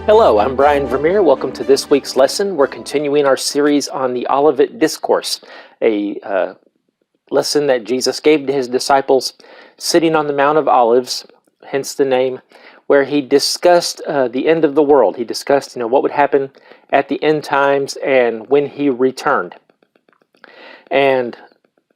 Hello, I'm Brian Vermeer. Welcome to this week's lesson. We're continuing our series on the Olivet Discourse, a lesson that Jesus gave to his disciples sitting on the Mount of Olives, hence the name, where he discussed the end of the world. He discussed, what would happen at the end times and when he returned. And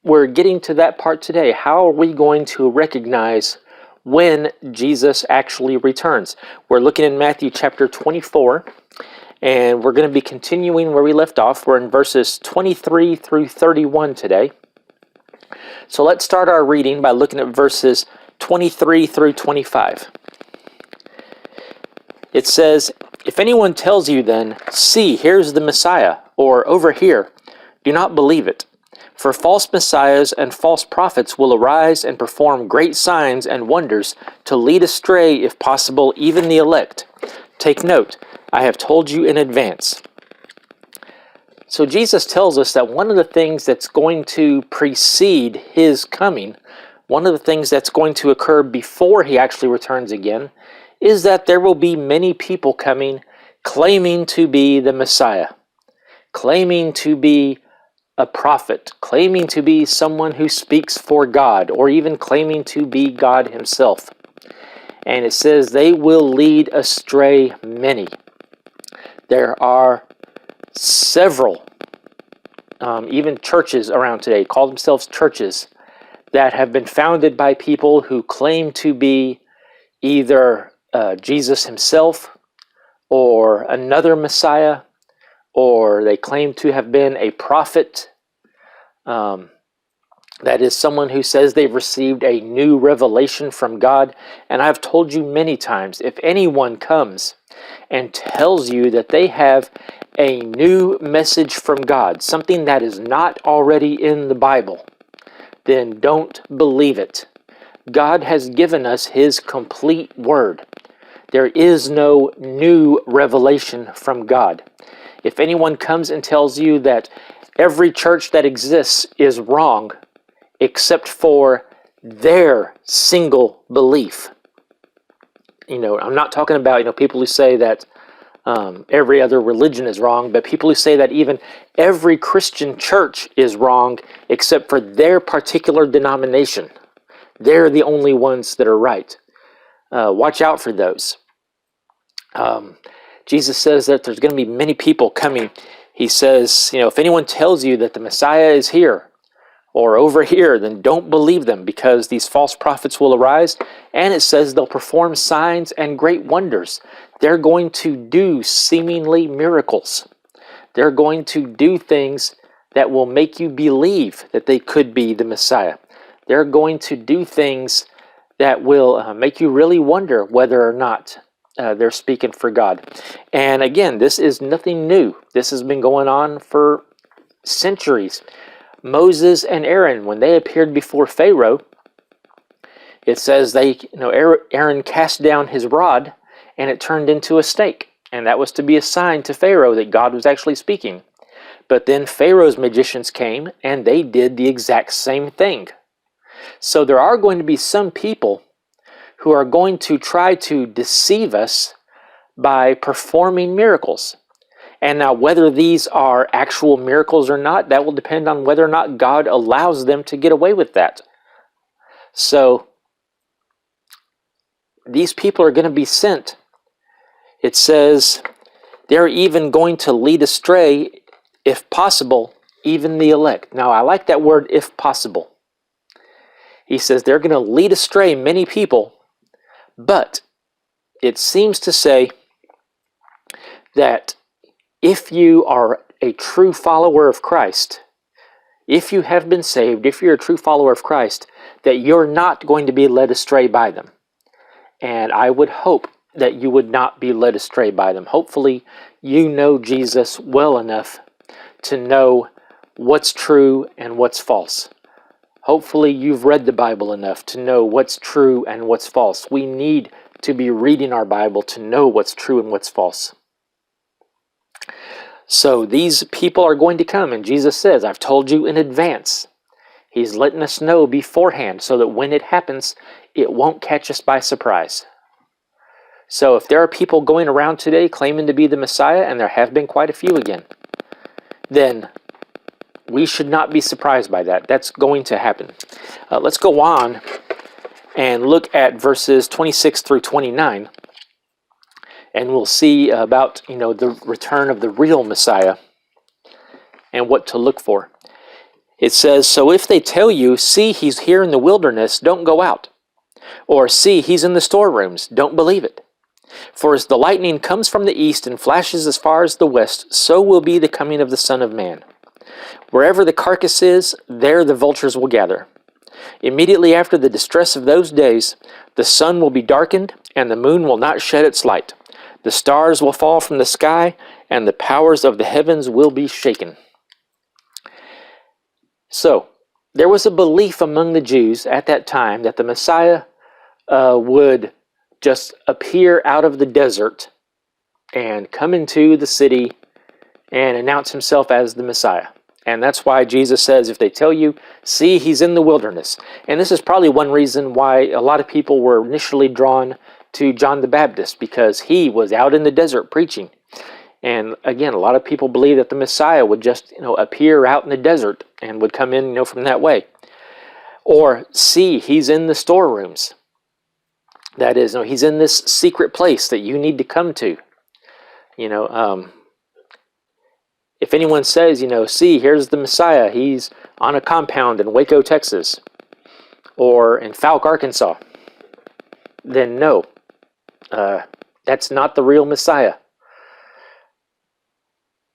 we're getting to that part today. How are we going to recognize when Jesus actually returns? We're looking in Matthew chapter 24, and we're going to be continuing where we left off. We're in verses 23 through 31 today. So let's start our reading by looking at verses 23 through 25. It says, "If anyone tells you then, 'See, here's the Messiah,' or 'Over here,' do not believe it. For false messiahs and false prophets will arise and perform great signs and wonders to lead astray, if possible, even the elect. Take note, I have told you in advance." So Jesus tells us that one of the things that's going to precede his coming, one of the things that's going to occur before he actually returns again, is that there will be many people coming claiming to be the Messiah, claiming to be a prophet, claiming to be someone who speaks for God, or even claiming to be God himself. And it says they will lead astray many. There are several, even churches around today, call themselves churches, that have been founded by people who claim to be either Jesus himself, or another Messiah, or they claim to have been a prophet. That is someone who says they've received a new revelation from God. And I've told you many times, if anyone comes and tells you that they have a new message from God, something that is not already in the Bible, then don't believe it. God has given us his complete word. There is no new revelation from God. If anyone comes and tells you that every church that exists is wrong except for their single belief, I'm not talking about, people who say that every other religion is wrong, but people who say that even every Christian church is wrong except for their particular denomination. They're the only ones that are right. Watch out for those. Jesus says that there's going to be many people coming. He says, if anyone tells you that the Messiah is here or over here, then don't believe them, because these false prophets will arise. And it says they'll perform signs and great wonders. They're going to do seemingly miracles. They're going to do things that will make you believe that they could be the Messiah. They're going to do things that will make you really wonder whether or not they're speaking for God. And again, this is nothing new. This has been going on for centuries. Moses and Aaron, when they appeared before Pharaoh, it says Aaron cast down his rod and it turned into a snake. And that was to be a sign to Pharaoh that God was actually speaking. But then Pharaoh's magicians came and they did the exact same thing. So there are going to be some people who are going to try to deceive us by performing miracles. And now whether these are actual miracles or not, that will depend on whether or not God allows them to get away with that. So these people are going to be sent. It says they're even going to lead astray, if possible, even the elect. Now I like that word, if possible. He says they're going to lead astray many people, but it seems to say that if you are a true follower of Christ, if you have been saved, if you're a true follower of Christ, that you're not going to be led astray by them. And I would hope that you would not be led astray by them. Hopefully you know Jesus well enough to know what's true and what's false. Hopefully you've read the Bible enough to know what's true and what's false. We need to be reading our Bible to know what's true and what's false. So these people are going to come, and Jesus says, I've told you in advance. He's letting us know beforehand so that when it happens, it won't catch us by surprise. So if there are people going around today claiming to be the Messiah, and there have been quite a few again, then we should not be surprised by that. That's going to happen. Let's go on and look at verses 26 through 29, and we'll see about the return of the real Messiah and what to look for. It says, "So if they tell you, 'See, he's here in the wilderness,' don't go out. Or 'See, he's in the storerooms,' don't believe it. For as the lightning comes from the east and flashes as far as the west, so will be the coming of the Son of Man. Wherever the carcass is, there the vultures will gather. Immediately after the distress of those days, the sun will be darkened, and the moon will not shed its light. The stars will fall from the sky, and the powers of the heavens will be shaken." So, there was a belief among the Jews at that time that the Messiah would just appear out of the desert and come into the city and announce himself as the Messiah. And that's why Jesus says, if they tell you, "See, he's in the wilderness." And this is probably one reason why a lot of people were initially drawn to John the Baptist, because he was out in the desert preaching. And again, a lot of people believe that the Messiah would just appear out in the desert and would come in from that way. Or, "See, he's in the storerooms." That is, he's in this secret place that you need to come to. If anyone says, "See, here's the Messiah, he's on a compound in Waco, Texas, or in Fouke, Arkansas," then no, that's not the real Messiah.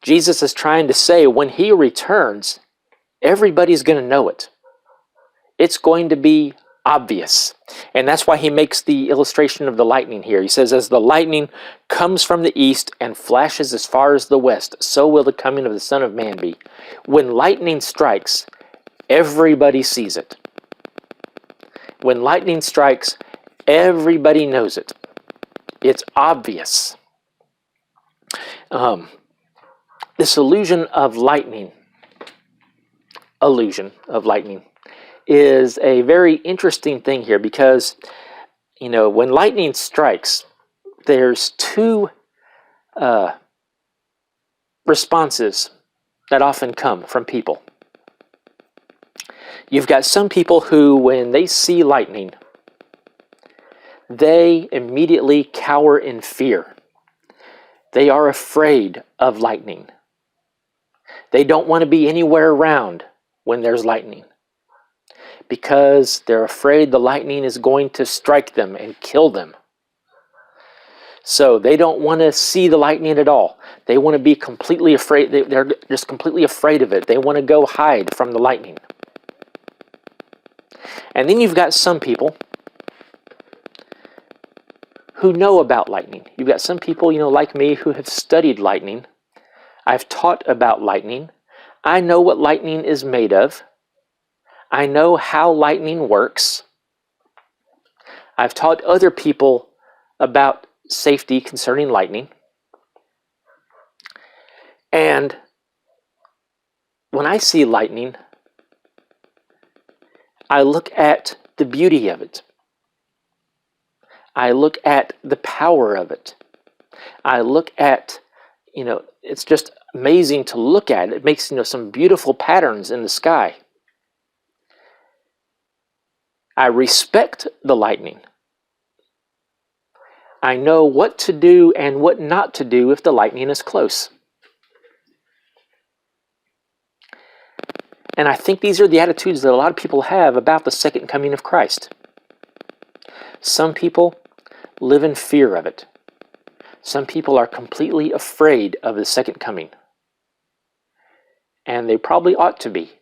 Jesus is trying to say when he returns, everybody's going to know it. It's going to be obvious. And that's why he makes the illustration of the lightning here. He says, "As the lightning comes from the east and flashes as far as the west, so will the coming of the Son of Man be." When lightning strikes, everybody sees it. When lightning strikes, everybody knows it. It's obvious. This illusion of lightning is a very interesting thing here, because when lightning strikes, there's two responses that often come from people. You've got some people who, when they see lightning, they immediately cower in fear. They are afraid of lightning. They don't want to be anywhere around when there's lightning, because they're afraid the lightning is going to strike them and kill them. So they don't want to see the lightning at all. They want to be completely afraid. They're just completely afraid of it. They want to go hide from the lightning. And then you've got some people who know about lightning. You've got some people, like me, who have studied lightning. I've taught about lightning. I know what lightning is made of. I know how lightning works. I've taught other people about safety concerning lightning. And when I see lightning, I look at the beauty of it. I look at the power of it. I look at, it's just amazing to look at. It makes, some beautiful patterns in the sky. I respect the lightning. I know what to do and what not to do if the lightning is close. And I think these are the attitudes that a lot of people have about the second coming of Christ. Some people live in fear of it. Some people are completely afraid of the second coming. And they probably ought to be.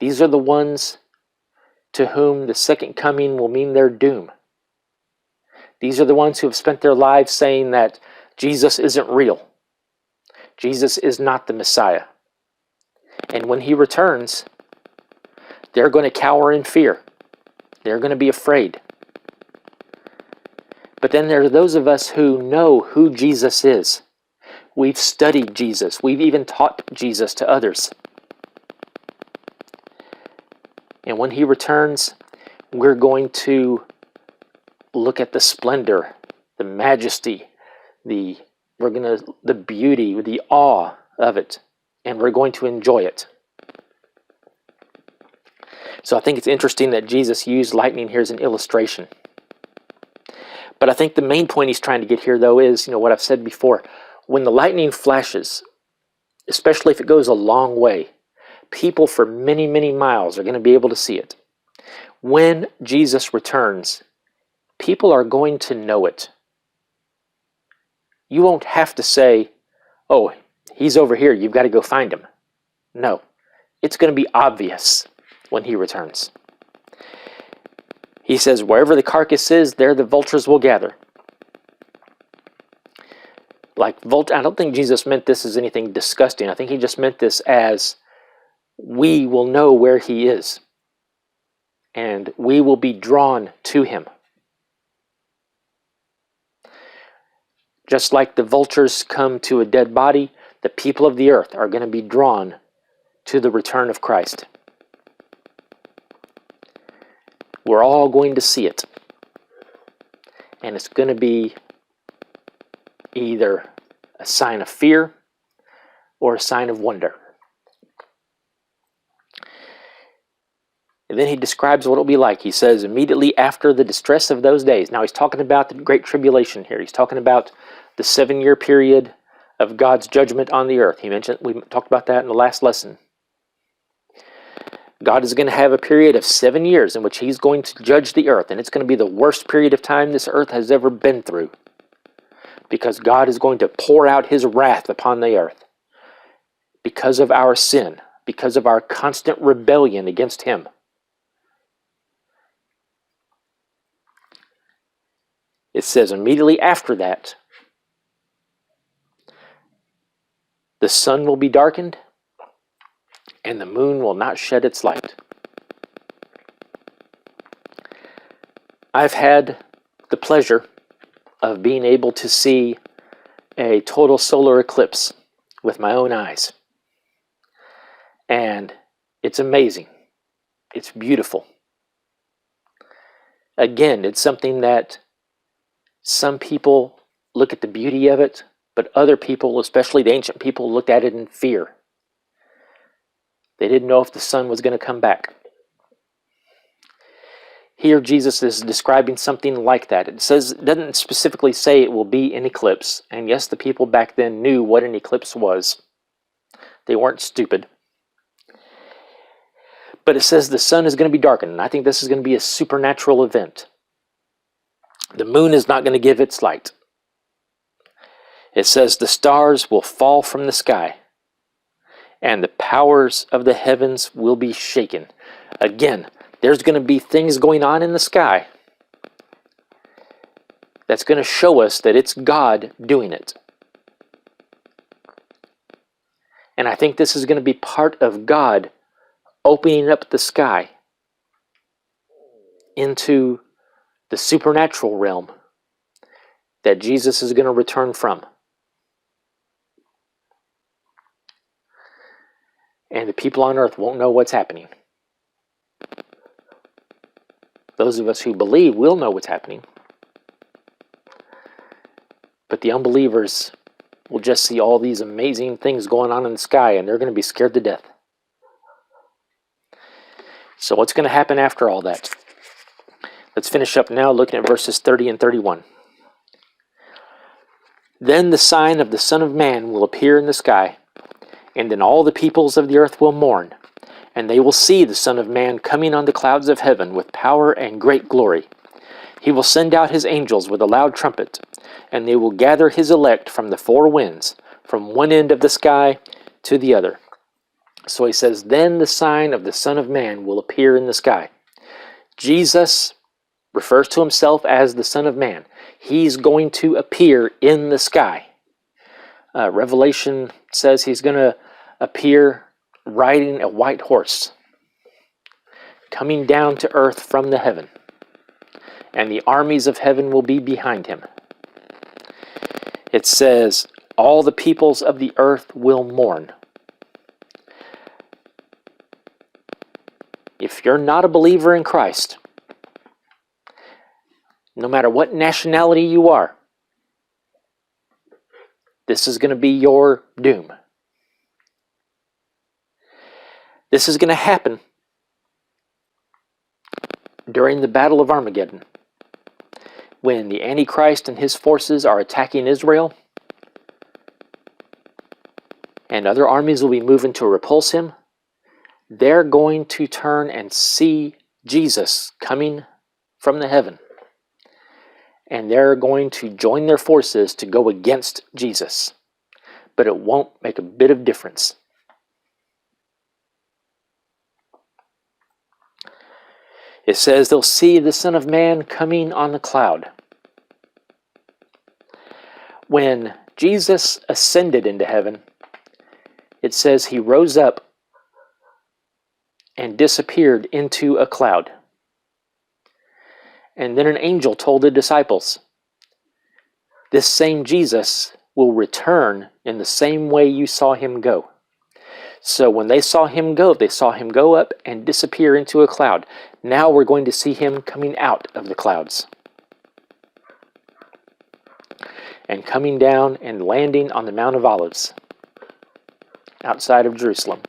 These are the ones to whom the second coming will mean their doom. These are the ones who have spent their lives saying that Jesus isn't real. Jesus is not the Messiah. And when he returns, they're going to cower in fear. They're going to be afraid. But then there are those of us who know who Jesus is. We've studied Jesus. We've even taught Jesus to others. And when he returns, we're going to look at the splendor, the majesty, the beauty, the awe of it, and we're going to enjoy it. So I think it's interesting that Jesus used lightning here as an illustration. But I think the main point he's trying to get here, though, is, what I've said before. When the lightning flashes, especially if it goes a long way, people for many, many miles are going to be able to see it. When Jesus returns, people are going to know it. You won't have to say, oh, he's over here, you've got to go find him. No, it's going to be obvious when he returns. He says, wherever the carcass is, there the vultures will gather. I don't think Jesus meant this as anything disgusting. I think he just meant this as we will know where he is. And we will be drawn to him. Just like the vultures come to a dead body, the people of the earth are going to be drawn to the return of Christ. We're all going to see it. And it's going to be either a sign of fear or a sign of wonder. And then he describes what it'll be like. He says, immediately after the distress of those days. Now he's talking about the Great Tribulation here. He's talking about the 7-year period of God's judgment on the earth. We talked about that in the last lesson. God is going to have a period of 7 years in which he's going to judge the earth. And it's going to be the worst period of time this earth has ever been through. Because God is going to pour out his wrath upon the earth. Because of our sin. Because of our constant rebellion against him. It says immediately after that, the sun will be darkened, and the moon will not shed its light. I've had the pleasure of being able to see a total solar eclipse with my own eyes. And it's amazing. It's beautiful. Again, it's something that some people look at the beauty of it, but other people, especially the ancient people, looked at it in fear. They didn't know if the sun was going to come back. Here Jesus is describing something like that. It doesn't specifically say it will be an eclipse. And yes, the people back then knew what an eclipse was. They weren't stupid. But it says the sun is going to be darkened. And I think this is going to be a supernatural event. The moon is not going to give its light. It says the stars will fall from the sky, and the powers of the heavens will be shaken. Again, there's going to be things going on in the sky that's going to show us that it's God doing it. And I think this is going to be part of God opening up the sky into the supernatural realm that Jesus is going to return from. And the people on earth won't know what's happening. Those of us who believe will know what's happening. But the unbelievers will just see all these amazing things going on in the sky, and they're going to be scared to death. So what's going to happen after all that? Let's finish up now looking at verses 30 and 31. Then the sign of the Son of Man will appear in the sky, and then all the peoples of the earth will mourn, and they will see the Son of Man coming on the clouds of heaven with power and great glory. He will send out his angels with a loud trumpet, and they will gather his elect from the four winds, from one end of the sky to the other. So he says, then the sign of the Son of Man will appear in the sky. Jesus refers to himself as the Son of Man. He's going to appear in the sky. Revelation says he's going to appear riding a white horse, coming down to earth from the heaven, and the armies of heaven will be behind him. It says, all the peoples of the earth will mourn. If you're not a believer in Christ, no matter what nationality you are, this is going to be your doom. This is going to happen during the Battle of Armageddon, when the Antichrist and his forces are attacking Israel, and other armies will be moving to repulse him. They're going to turn and see Jesus coming from the heaven, and they're going to join their forces to go against Jesus. But it won't make a bit of difference. It says they'll see the Son of Man coming on the cloud. When Jesus ascended into heaven, it says he rose up and disappeared into a cloud. And then an angel told the disciples, this same Jesus will return in the same way you saw him go. So when they saw him go up and disappear into a cloud. Now we're going to see him coming out of the clouds, and coming down and landing on the Mount of Olives outside of Jerusalem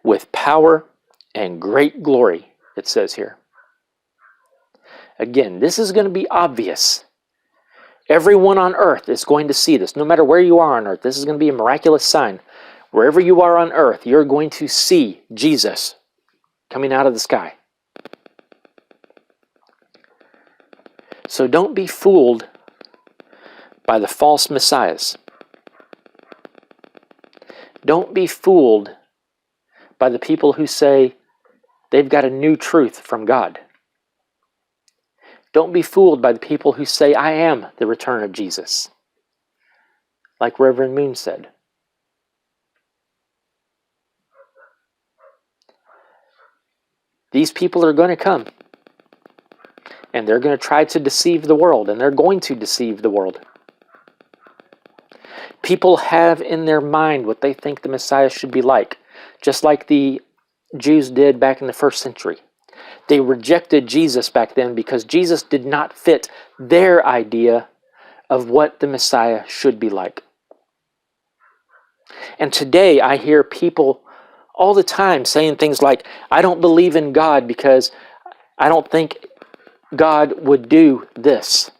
with power and great glory, it says here. Again, this is going to be obvious. Everyone on earth is going to see this. No matter where you are on earth, this is going to be a miraculous sign. Wherever you are on earth, you're going to see Jesus coming out of the sky. So don't be fooled by the false messiahs. Don't be fooled by the people who say they've got a new truth from God. Don't be fooled by the people who say, I am the return of Jesus, like Reverend Moon said. These people are going to come, and they're going to try to deceive the world, and they're going to deceive the world. People have in their mind what they think the Messiah should be like, just like the Jews did back in the first century. They rejected Jesus back then because Jesus did not fit their idea of what the Messiah should be like. And today I hear people all the time saying things like, I don't believe in God because I don't think God would do this.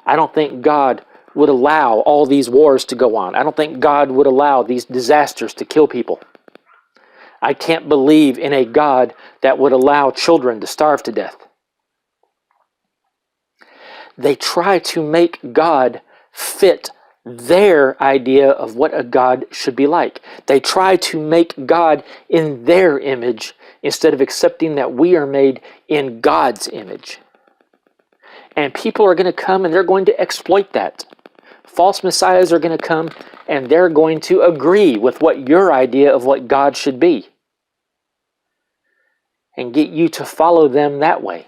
I don't think God would allow all these wars to go on. I don't think God would allow these disasters to kill people. I can't believe in a God that would allow children to starve to death. They try to make God fit their idea of what a God should be like. They try to make God in their image instead of accepting that we are made in God's image. And people are going to come and they're going to exploit that. False messiahs are going to come and they're going to agree with what your idea of what God should be and get you to follow them that way.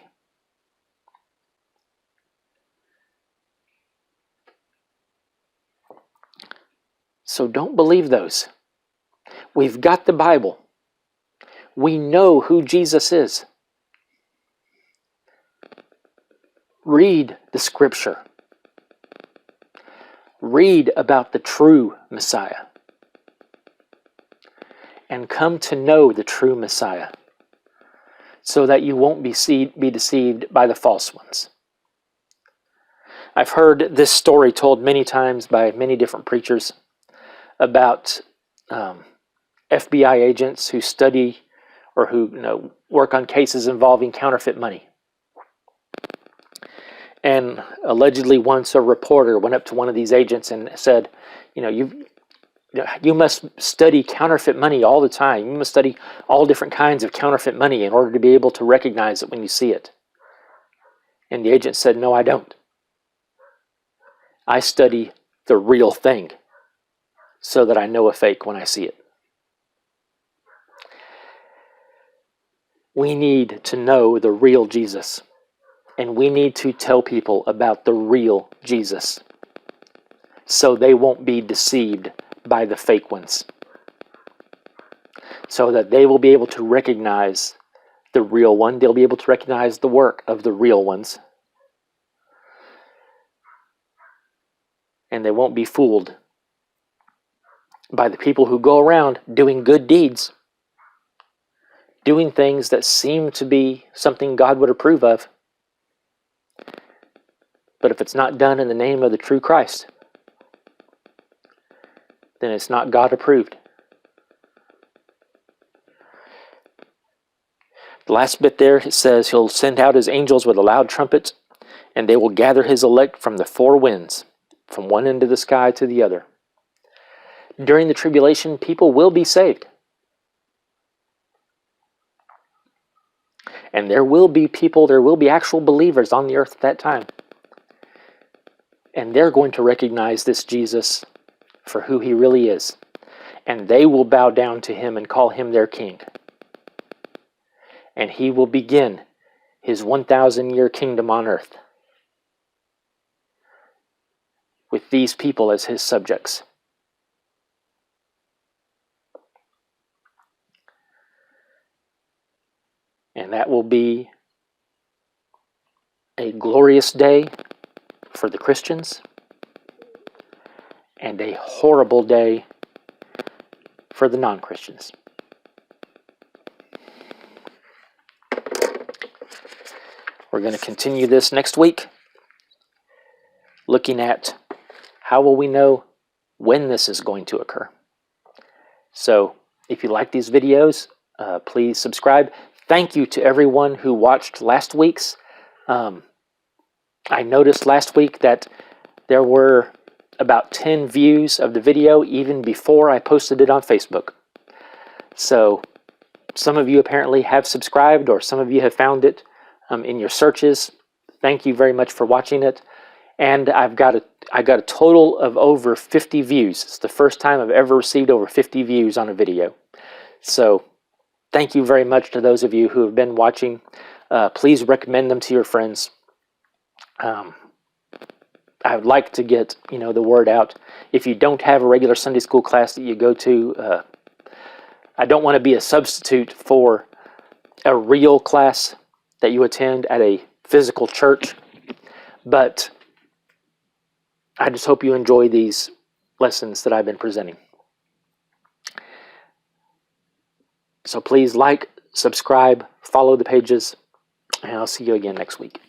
So don't believe those. We've got the Bible. We know who Jesus is. Read the Scripture. Read about the true Messiah. And come to know the true Messiah so that you won't be deceived by the false ones. I've heard this story told many times by many different preachers about FBI agents who study or who work on cases involving counterfeit money. And allegedly once a reporter went up to one of these agents and said, you must study counterfeit money all the time. You must study all different kinds of counterfeit money in order to be able to recognize it when you see it. And the agent said, no, I don't. I study the real thing so that I know a fake when I see it. We need to know the real Jesus. And we need to tell people about the real Jesus so they won't be deceived by the fake ones. So that they will be able to recognize the real one. They'll be able to recognize the work of the real ones. And they won't be fooled by the people who go around doing good deeds, doing things that seem to be something God would approve of. But if it's not done in the name of the true Christ, then it's not God approved. The last bit there, it says, He'll send out His angels with a loud trumpet, and they will gather His elect from the four winds, from one end of the sky to the other. During the tribulation, people will be saved. And there will be people, there will be actual believers on the earth at that time. And they're going to recognize this Jesus for who He really is. And they will bow down to Him and call Him their King. And He will begin His 1,000-year kingdom on earth with these people as His subjects. And that will be a glorious day for the Christians and a horrible day for the non-Christians. We're going to continue this next week, looking at how will we know when this is going to occur. So if you like these videos, please subscribe. Thank you to everyone who watched last week's. I noticed last week that there were about 10 views of the video even before I posted it on Facebook. So some of you apparently have subscribed, or some of you have found it in your searches. Thank you very much for watching it. And I got a total of over 50 views. It's the first time I've ever received over 50 views on a video. So thank you very much to those of you who have been watching. Please recommend them to your friends. I would like to get the word out. If you don't have a regular Sunday school class that you go to, I don't want to be a substitute for a real class that you attend at a physical church, but I just hope you enjoy these lessons that I've been presenting. So please like, subscribe, follow the pages, and I'll see you again next week.